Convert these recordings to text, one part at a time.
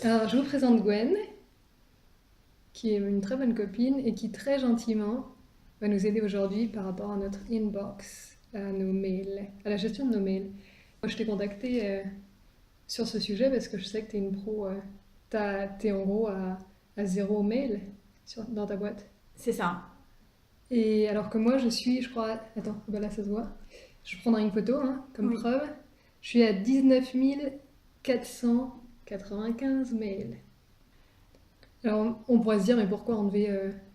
Alors, je vous présente Gwen, qui est une très bonne copine et qui très gentiment va nous aider aujourd'hui par rapport à notre inbox, à nos mails, à la gestion de nos mails. Moi, je t'ai contacté sur ce sujet parce que je sais que tu es une pro. T'es en gros à zéro mail dans ta boîte. C'est ça. Et alors que moi, je suis, je crois. Attends, bah là, ça se voit. Je prendrai une photo comme Oui. preuve. Je suis à 19 495 mails. Alors, on pourrait se dire, mais pourquoi enlever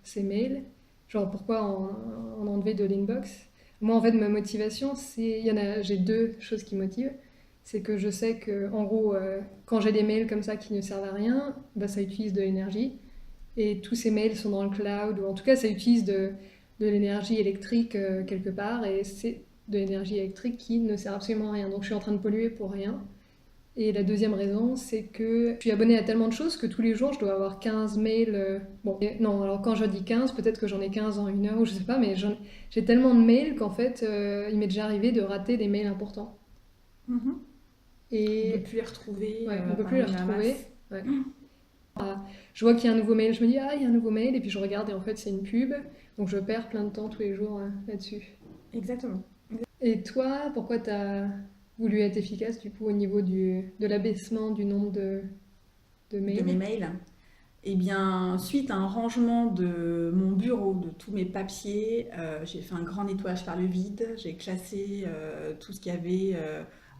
ces mails? Genre, pourquoi en enlever de l'inbox? Moi, en fait, ma motivation, j'ai deux choses qui motivent. C'est que je sais que, en gros, quand j'ai des mails comme ça qui ne servent à rien, bah, ça utilise de l'énergie. Et tous ces mails sont dans le cloud, ou en tout cas, ça utilise de l'énergie électrique quelque part, et c'est de l'énergie électrique qui ne sert absolument à rien. Donc, je suis en train de polluer pour rien. Et la deuxième raison, c'est que je suis abonnée à tellement de choses que tous les jours, je dois avoir 15 mails. Bon, non, alors quand je dis 15, peut-être que j'en ai 15 en une heure ou je sais pas, mais j'ai tellement de mails qu'en fait, il m'est déjà arrivé de rater des mails importants. Mhm. On ne peut Et plus les retrouver ouais, on peut plus les parmi la retrouver. masse. Ouais. Je vois qu'il y a un nouveau mail, je me dis, ah, il y a un nouveau mail, et puis je regarde et en fait, c'est une pub. Donc je perds plein de temps tous les jours là-dessus. Exactement. Et toi, pourquoi t'as voulu être efficace du coup au niveau de l'abaissement du nombre de De mes mails? mails. Eh bien, suite à un rangement de mon bureau, de tous mes papiers, j'ai fait un grand nettoyage par le vide. J'ai classé tout ce qu'il y avait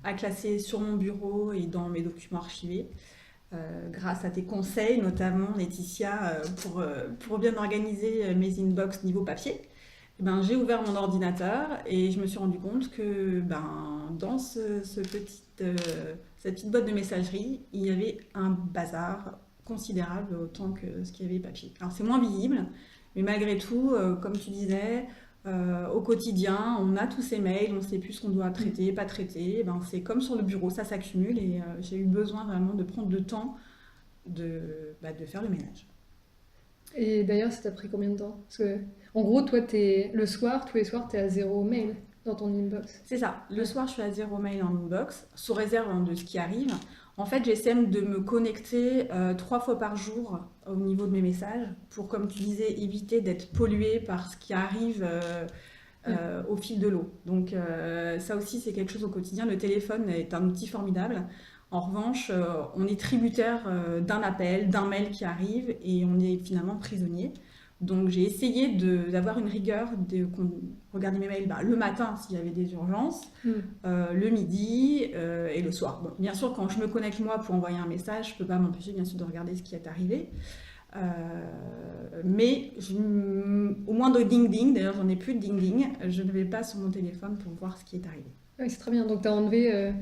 à classer sur mon bureau et dans mes documents archivés. Grâce à tes conseils, notamment Laetitia, pour bien organiser mes inbox niveau papier. Eh ben, j'ai ouvert mon ordinateur et je me suis rendu compte que dans cette petite boîte de messagerie, il y avait un bazar considérable autant que ce qu'il y avait papier. Alors c'est moins visible, mais malgré tout, comme tu disais, au quotidien, on a tous ces mails, on ne sait plus ce qu'on doit traiter, pas traiter. Eh ben, c'est comme sur le bureau, ça s'accumule et j'ai eu besoin vraiment de prendre le temps de faire le ménage. Et d'ailleurs, ça t'a pris combien de temps? Parce que, en gros, toi, le soir, tous les soirs, t'es à zéro mail dans ton inbox. C'est ça. Le Ouais. soir, je suis à zéro mail en inbox, sous réserve de ce qui arrive. En fait, j'essaie de me connecter 3 fois par jour au niveau de mes messages pour, comme tu disais, éviter d'être polluée par ce qui arrive Ouais. au fil de l'eau. Donc ça aussi, c'est quelque chose au quotidien. Le téléphone est un outil formidable. En revanche, on est tributaire d'un appel, d'un mail qui arrive et on est finalement prisonnier. Donc j'ai essayé d'avoir une rigueur, regarder mes mails le matin s'il y avait des urgences, Hmm. le midi et le soir. Bon, bien sûr, quand je me connecte moi pour envoyer un message, je ne peux pas m'empêcher bien sûr de regarder ce qui est arrivé. Mais au moindre ding-ding, d'ailleurs j'en ai plus de ding-ding, je ne vais pas sur mon téléphone pour voir ce qui est arrivé. Ouais, c'est très bien. Donc, t'as enlevé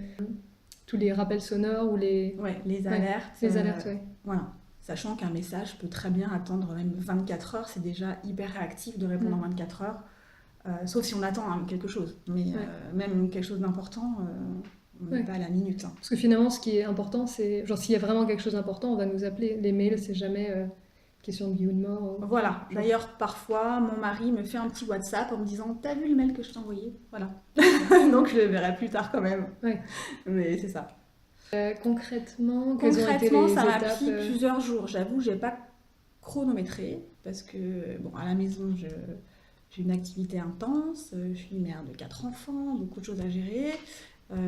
tous les rappels sonores ou Ouais, les ouais, alertes, les alertes, ouais. voilà. Sachant qu'un message peut très bien attendre même 24 heures, c'est déjà hyper réactif de répondre en Hmm. 24 heures, sauf si on attend quelque chose. Mais Ouais. même quelque chose d'important, on n'est Ouais. pas à la minute, hein. Parce que finalement, ce qui est important, c'est. Genre, s'il y a vraiment quelque chose d'important, on va nous appeler. Les mails, c'est jamais question de vie ou de mort. Voilà. Genre. D'ailleurs, parfois, mon mari me fait un petit WhatsApp en me disant: T'as vu le mail que je t'ai envoyé? Voilà. Donc je le verrai plus tard quand même. Ouais. Mais c'est ça. Concrètement, quelles ont été Concrètement, ça les m'a étapes pris plusieurs jours. J'avoue, j'ai pas chronométré parce que, bon, à la maison, j'ai une activité intense. Je suis mère de 4 enfants, beaucoup de choses à gérer.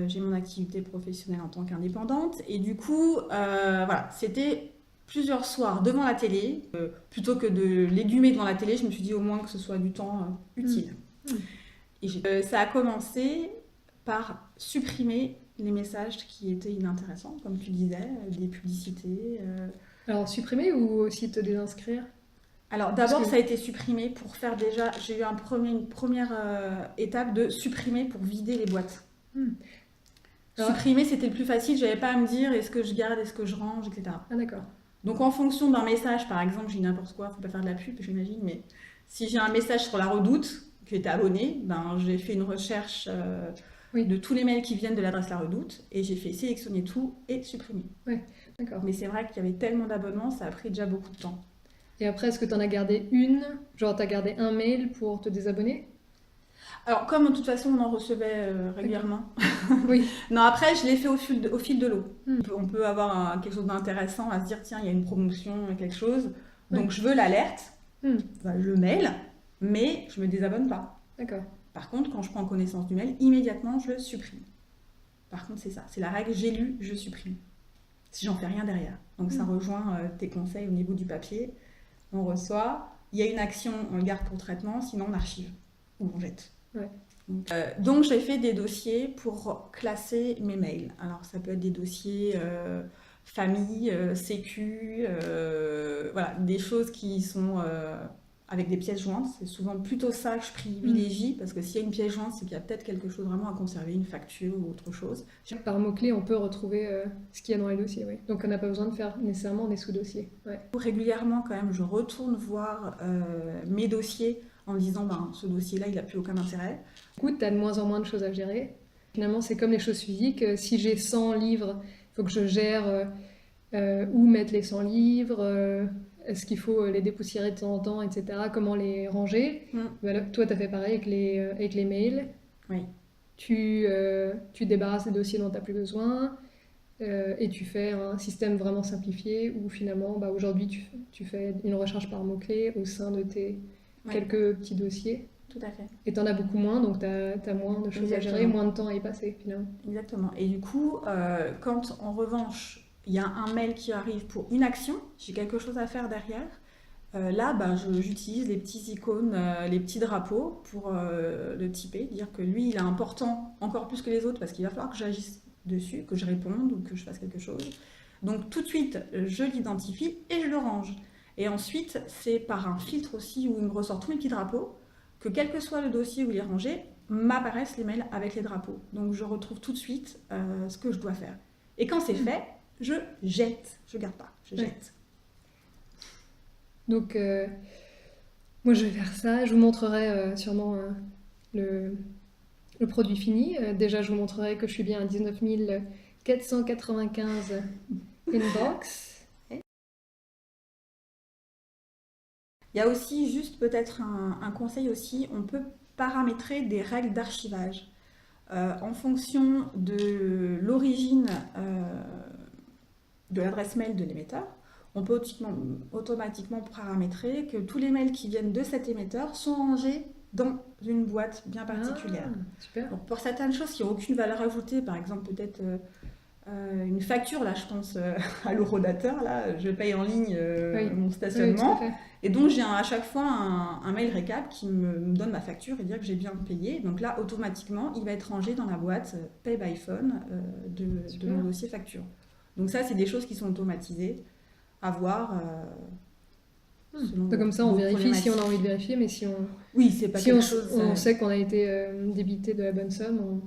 J'ai mon activité professionnelle en tant qu'indépendante. Et du coup, voilà, c'était plusieurs soirs devant la télé. Plutôt que de légumer devant la télé, je me suis dit au moins que ce soit du temps Hmm. utile. Hmm. Et ça a commencé par supprimer les messages qui étaient inintéressants, comme tu disais, des publicités. Alors, supprimer ou aussi te désinscrire? Alors Parce d'abord, que. ça a été supprimé pour faire déjà. J'ai eu une première étape de supprimer pour vider les boîtes. Hmm. Alors, Supprimer, c'était le plus facile. J'avais pas à me dire est-ce que je garde, est-ce que je range, etc. ah d'accord. Donc en fonction d'un message, par exemple, j'ai n'importe quoi, faut pas faire de la pub, j'imagine, mais si j'ai un message sur la Redoute, qui était abonné, ben j'ai fait une recherche Oui, de tous les mails qui viennent de l'adresse La Redoute et j'ai fait sélectionner tout et supprimer. oui, d'accord. Mais c'est vrai qu'il y avait tellement d'abonnements, ça a pris déjà beaucoup de temps. Et après, est-ce que t'en as gardé une? Genre, t'as gardé un mail pour te désabonner? Alors, comme de toute façon on en recevait D'accord. régulièrement. Oui. Non, après, je l'ai fait au fil de l'eau. Hmm. On peut avoir quelque chose d'intéressant à se dire, tiens, il y a une promotion, quelque chose. Ouais. Donc, je veux l'alerte, Hmm. bah, je mail, mais je me désabonne pas. D'accord. Par contre, quand je prends connaissance du mail, immédiatement, je supprime. Par contre, c'est ça, c'est la règle, j'ai lu, je supprime. Si j'en fais rien derrière. Donc, ça Hmm. rejoint tes conseils au niveau du papier. On reçoit, il y a une action, on le garde pour traitement, sinon on archive ou on jette. Ouais. Donc j'ai fait des dossiers pour classer mes mails. Alors ça peut être des dossiers famille, sécu, voilà, des choses qui sont avec des pièces jointes. C'est souvent plutôt ça que je privilégie parce que s'il y a une pièce jointe, c'est qu'il y a peut-être quelque chose vraiment à conserver, une facture ou autre chose. Par mots-clés, on peut retrouver ce qu'il y a dans les dossiers, oui. Donc on n'a pas besoin de faire nécessairement des sous-dossiers. Ouais. Régulièrement, quand même, je retourne voir mes dossiers en me disant, ben, ce dossier-là, il n'a plus aucun intérêt. Du coup, tu as de moins en moins de choses à gérer. Finalement, c'est comme les choses physiques. Si j'ai 100 livres, il faut que je gère où mettre les 100 livres, est-ce qu'il faut les dépoussiérer de temps en temps, etc. Comment les ranger. Voilà, toi, tu as fait pareil avec les mails. Oui. Tu débarrasses des dossiers dont tu n'as plus besoin. Et tu fais un système vraiment simplifié où finalement, bah, aujourd'hui, tu fais une recherche par mots-clés au sein de tes quelques petits dossiers. Tout à fait. Et tu en as beaucoup moins, donc tu as moins de choses à gérer, moins de temps à y passer finalement. Exactement. Et du coup, quand en revanche, il y a un mail qui arrive pour une action, j'ai quelque chose à faire derrière, là, ben, j'utilise les petits icônes, les petits drapeaux pour le typer, dire que lui, il est important encore plus que les autres parce qu'il va falloir que j'agisse dessus, que je réponde ou que je fasse quelque chose. Donc tout de suite, je l'identifie et je le range. Et ensuite, c'est par un filtre aussi où il me ressort tous mes petits drapeaux, que quel que soit le dossier où il est rangé, m'apparaissent les mails avec les drapeaux. Donc je retrouve tout de suite ce que je dois faire. Et quand c'est fait, je jette. Je garde pas, je jette. Donc, moi, je vais faire ça. Je vous montrerai sûrement le produit fini. Déjà, je vous montrerai que je suis bien à 19 495 inbox. Il y a aussi juste peut-être un conseil aussi, on peut paramétrer des règles d'archivage. En fonction de l'origine de l'adresse mail de l'émetteur, on peut automatiquement paramétrer que tous les mails qui viennent de cet émetteur sont rangés dans une boîte bien particulière. Super. Donc pour certaines choses qui n'ont aucune valeur ajoutée, par exemple peut-être une facture, là je pense à l'horodateur, là je paye en ligne mon stationnement, et donc j'ai à chaque fois un mail récap qui me donne ma facture et dire que j'ai bien payé. Donc là automatiquement il va être rangé dans la boîte Pay by Phone de mon dossier facture. Donc ça c'est des choses qui sont automatisées à voir. Donc comme ça on vérifie si on a envie de vérifier, mais si on, oui, c'est pas quelque chose, on sait qu'on a été débité de la bonne somme, on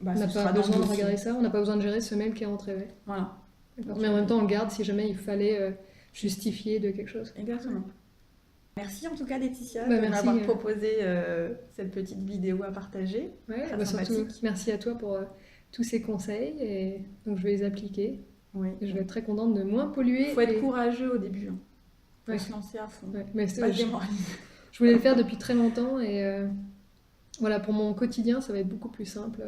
n'a pas besoin de regarder ça, on n'a pas besoin de gérer ce mail qui est rentré. Ouais. Voilà. Mais en même temps, on le garde si jamais il fallait justifier de quelque chose. Exactement. Merci en tout cas Laetitia de m'avoir proposé cette petite vidéo à partager. Ouais, surtout, merci à toi pour tous ces conseils. Et donc je vais les appliquer. Oui. Et je vais être très contente de moins polluer. Il faut être courageux au début. Il faut se lancer à fond. Ouais. Mais pas je voulais le faire depuis très longtemps et voilà, pour mon quotidien, ça va être beaucoup plus simple.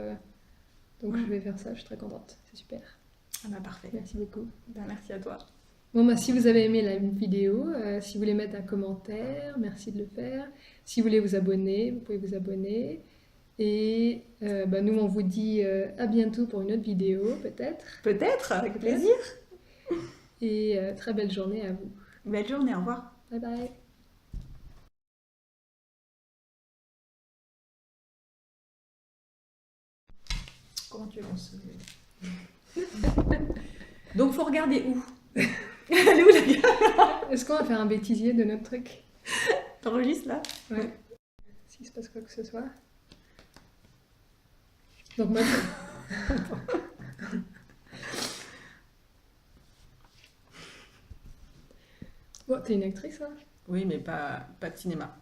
Donc je vais faire ça, je suis très contente. C'est super. Ah bah parfait. Merci beaucoup. Merci à toi. Bon, bah, si vous avez aimé la vidéo, si vous voulez mettre un commentaire, merci de le faire. Si vous voulez vous abonner, vous pouvez vous abonner. Et nous, on vous dit à bientôt pour une autre vidéo, peut-être. Peut-être, avec plaisir. Et très belle journée à vous. Belle journée, au revoir. Bye bye. Comment tu veux qu'on se... Donc, faut regarder où? Elle est où la gare? Est-ce qu'on va faire un bêtisier de notre truc? T'enregistres là? Ouais. S'il se passe quoi que ce soit. Donc moi... Bon, t'es une actrice, hein? Oui, mais pas de cinéma.